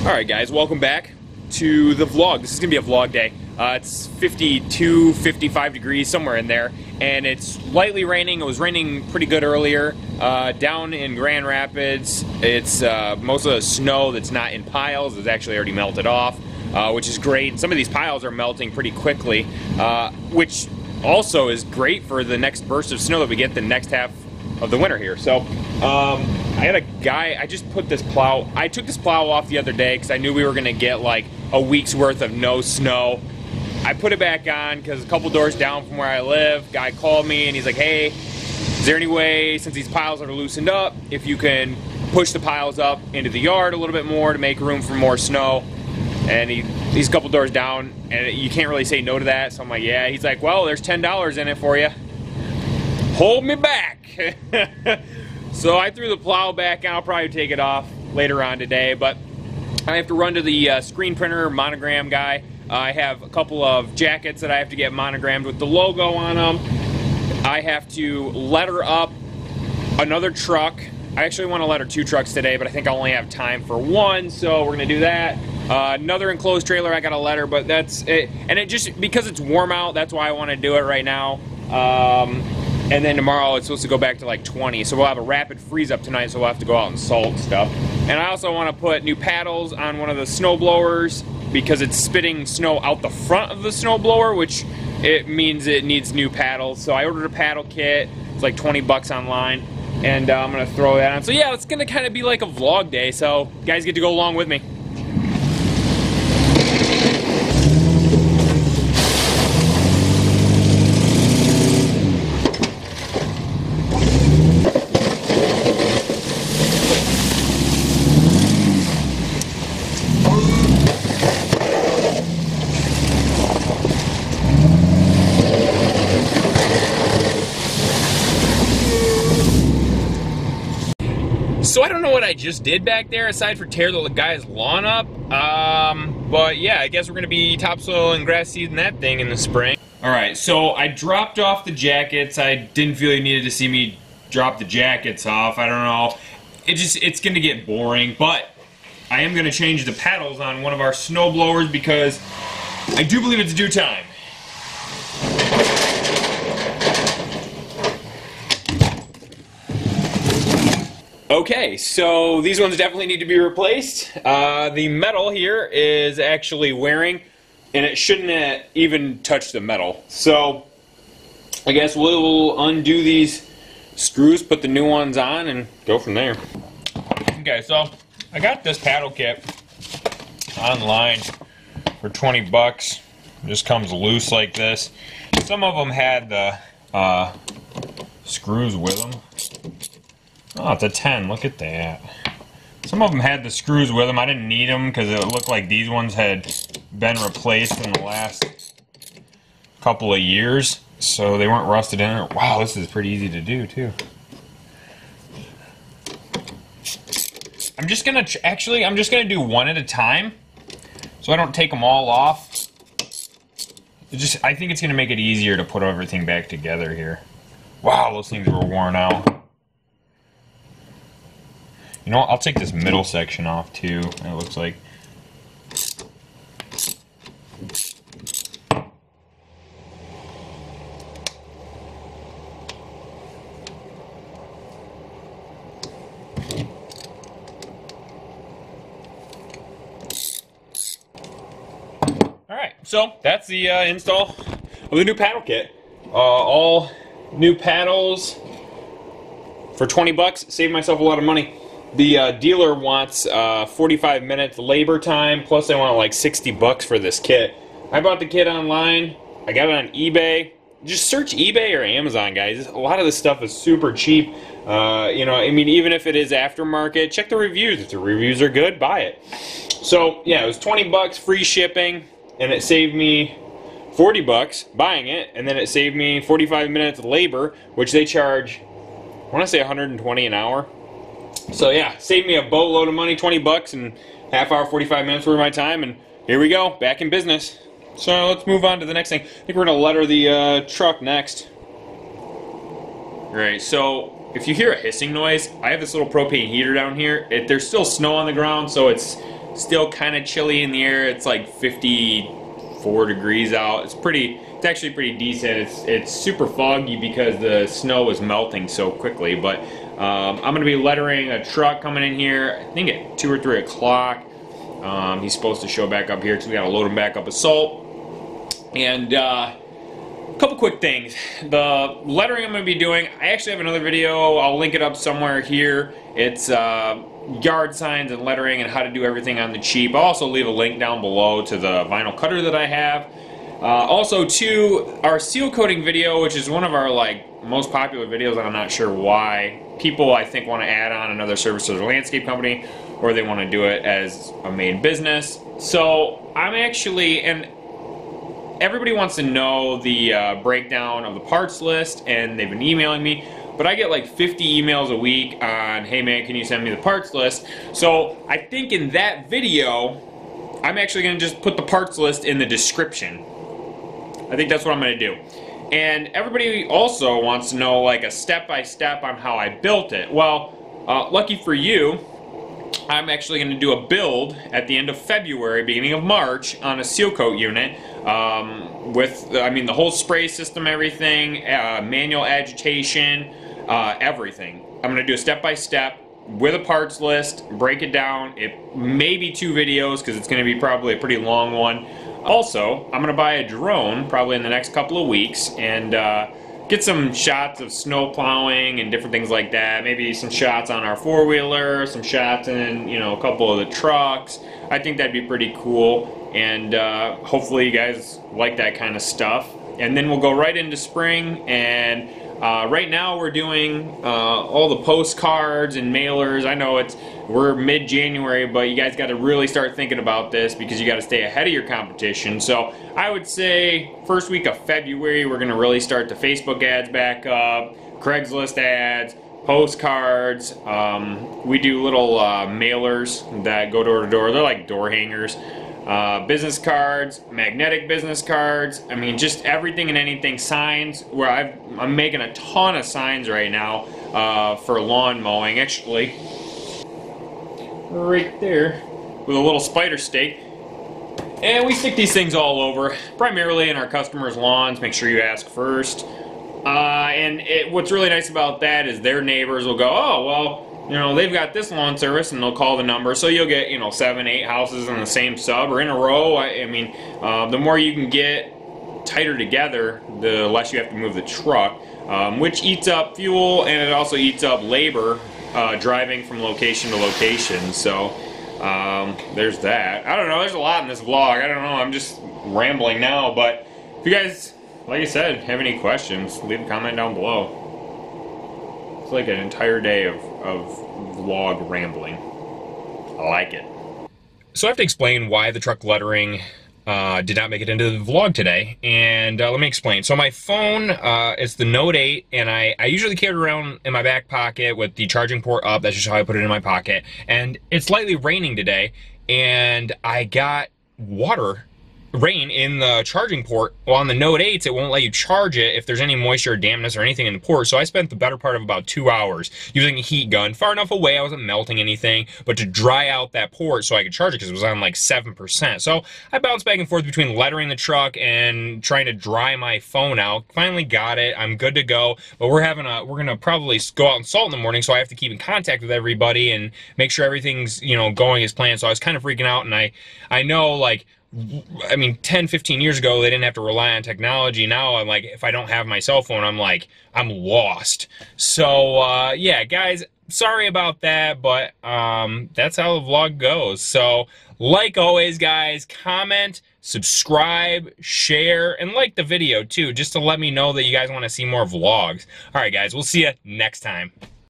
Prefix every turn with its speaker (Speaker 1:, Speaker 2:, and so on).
Speaker 1: Alright guys, welcome back to the vlog. This is going to be a vlog day. It's 52, 55 degrees, somewhere in there, and it's lightly raining. It was raining pretty good earlier. Down in Grand Rapids, it's most of the snow that's not in piles is actually already melted off, which is great. Some of these piles are melting pretty quickly, which also is great for the next burst of snow that we get the next half of the winter here. So I had a guy, I took this plow off the other day because I knew we were gonna get like a week's worth of no snow. I put it back on because a couple doors down from where I live, guy called me and he's like, hey, is there any way, since these piles are loosened up, if you can push the piles up into the yard a little bit more to make room for more snow? And he's a couple doors down and you can't really say no to that, so I'm like, yeah. He's like, well, there's $10 in it for you. Hold me back. So I threw the plow back and I'll probably take it off later on today, but I have to run to the screen printer monogram guy. I have a couple of jackets that I have to get monogrammed with the logo on them. I have to letter up another truck. I actually want to letter 2 trucks today, but I think I only have time for 1, so we're going to do that. Another enclosed trailer I got a letter, but that's it. And it just, because it's warm out, that's why I want to do it right now. And then tomorrow it's supposed to go back to like 20, so we'll have a rapid freeze up tonight, so we'll have to go out and salt stuff. And I also want to put new paddles on one of the snow blowers because it's spitting snow out the front of the snow blower, which it means it needs new paddles. So I ordered a paddle kit. It's like 20 bucks online, and I'm gonna throw that on. So yeah, it's gonna kind of be like a vlog day, so guys get to go along with me. So I don't know what I just did back there aside for tear the guy's lawn up, but yeah, I guess we're gonna be topsoil and grass seeding that thing in the spring. Alright, so I dropped off the jackets. I didn't feel you needed to see me drop the jackets off. I don't know. It's gonna get boring, but I am gonna change the paddles on one of our snow blowers because I do believe it's due time. Okay, so these ones definitely need to be replaced. The metal here is actually wearing, and it shouldn't even touch the metal. So I guess we'll undo these screws, put the new ones on, and go from there. Okay, so I got this paddle kit online for 20 bucks. It just comes loose like this. Some of them had the screws with them. Oh, it's a 10. Look at that. Some of them had the screws with them. I didn't need them because it looked like these ones had been replaced in the last couple of years, so they weren't rusted in. Wow, this is pretty easy to do too. I'm just gonna do one at a time, so I don't take them all off. I think it's gonna make it easier to put everything back together here. Wow, those things were worn out. You know what, I'll take this middle section off too, it looks like. Alright, so that's the install of the new paddle kit. All new paddles for 20 bucks, saved myself a lot of money. The dealer wants 45 minutes labor time, plus they want like 60 bucks for this kit. I bought the kit online. I got it on eBay. Just search eBay or Amazon, guys. A lot of this stuff is super cheap. You know, I mean, even if it is aftermarket, check the reviews. If the reviews are good, buy it. So, yeah, it was 20 bucks, free shipping, and it saved me 40 bucks buying it, and then it saved me 45 minutes of labor, which they charge, I want to say 120 an hour. So yeah, saved me a boatload of money, 20 bucks and half hour, 45 minutes worth of my time, and here we go, back in business. So let's move on to the next thing. I think we're going to letter the truck next. Alright, so if you hear a hissing noise, I have this little propane heater down here. There's still snow on the ground, so it's Still kind of chilly in the air. It's like 54 degrees out. It's actually pretty decent. It's super foggy because the snow is melting so quickly. But I'm going to be lettering a truck coming in here, I think at 2 or 3 o'clock. He's supposed to show back up here because we got to load him back up with salt. And a couple quick things. The lettering I'm going to be doing, I actually have another video. I'll link it up somewhere here. It's yard signs and lettering and how to do everything on the cheap. I'll also leave a link down below to the vinyl cutter that I have. Also, to our seal coating video, which is one of our most popular videos. I'm not sure why. People, I think, want to add on another service to their landscape company, or they want to do it as a main business. So I'm actually, and everybody wants to know the breakdown of the parts list, and they've been emailing me. But I get like 50 emails a week on, hey man, can you send me the parts list? So I think in that video, I'm actually going to just put the parts list in the description. I think that's what I'm going to do. And everybody also wants to know like a step-by-step on how I built it. Well, lucky for you, I'm actually going to do a build at the end of February, beginning of March, on a seal coat unit with, the whole spray system, everything, manual agitation, everything. I'm going to do a step-by-step with a parts list, break it down. It may be 2 videos because it's going to be probably a pretty long one. Also, I'm going to buy a drone probably in the next couple of weeks and get some shots of snow plowing and different things like that. Maybe some shots on our 4-wheeler, some shots in, a couple of the trucks. I think that'd be pretty cool, and hopefully you guys like that kind of stuff. And then we'll go right into spring, and right now we're doing all the postcards and mailers. I know we're mid-January, but you guys got to really start thinking about this because you got to stay ahead of your competition. So I would say first week of February we're going to really start the Facebook ads back up, Craigslist ads, postcards. We do little mailers that go door to door. They're like door hangers. Business cards, magnetic business cards, just everything and anything. Signs, where I'm making a ton of signs right now for lawn mowing, actually right there with a little spider stake. And we stick these things all over, primarily in our customers' lawns. Make sure you ask first. What's really nice about that is their neighbors will go, oh, well, they've got this lawn service, and they'll call the number. So you'll get, 7, 8 houses in the same sub or in a row. The more you can get tighter together, the less you have to move the truck, which eats up fuel, and it also eats up labor driving from location to location. So there's that. I don't know. There's a lot in this vlog. I don't know. I'm just rambling now. But if you guys, like I said, have any questions, leave a comment down below. It's like an entire day of vlog rambling. I like it. So I have to explain why the truck lettering did not make it into the vlog today, and let me explain. So my phone, it's the Note 8, and I usually carry it around in my back pocket with the charging port up. That's just how I put it in my pocket. And it's lightly raining today, and I got rain in the charging port. Well, on the Note 8s, it won't let you charge it if there's any moisture or dampness or anything in the port. So I spent the better part of about 2 hours using a heat gun far enough away I wasn't melting anything, but to dry out that port so I could charge it because it was on like 7%. So I bounced back and forth between lettering the truck and trying to dry my phone out. Finally got it. I'm good to go. But we're gonna probably go out and salt in the morning, so I have to keep in contact with everybody and make sure everything's going as planned. So I was kind of freaking out, and I know, like, 10, 15 years ago, they didn't have to rely on technology. Now, I'm like, if I don't have my cell phone, I'm lost. So, yeah, guys, sorry about that, but that's how the vlog goes. So, like always, guys, comment, subscribe, share, and like the video, too, just to let me know that you guys want to see more vlogs. All right, guys, we'll see you next time.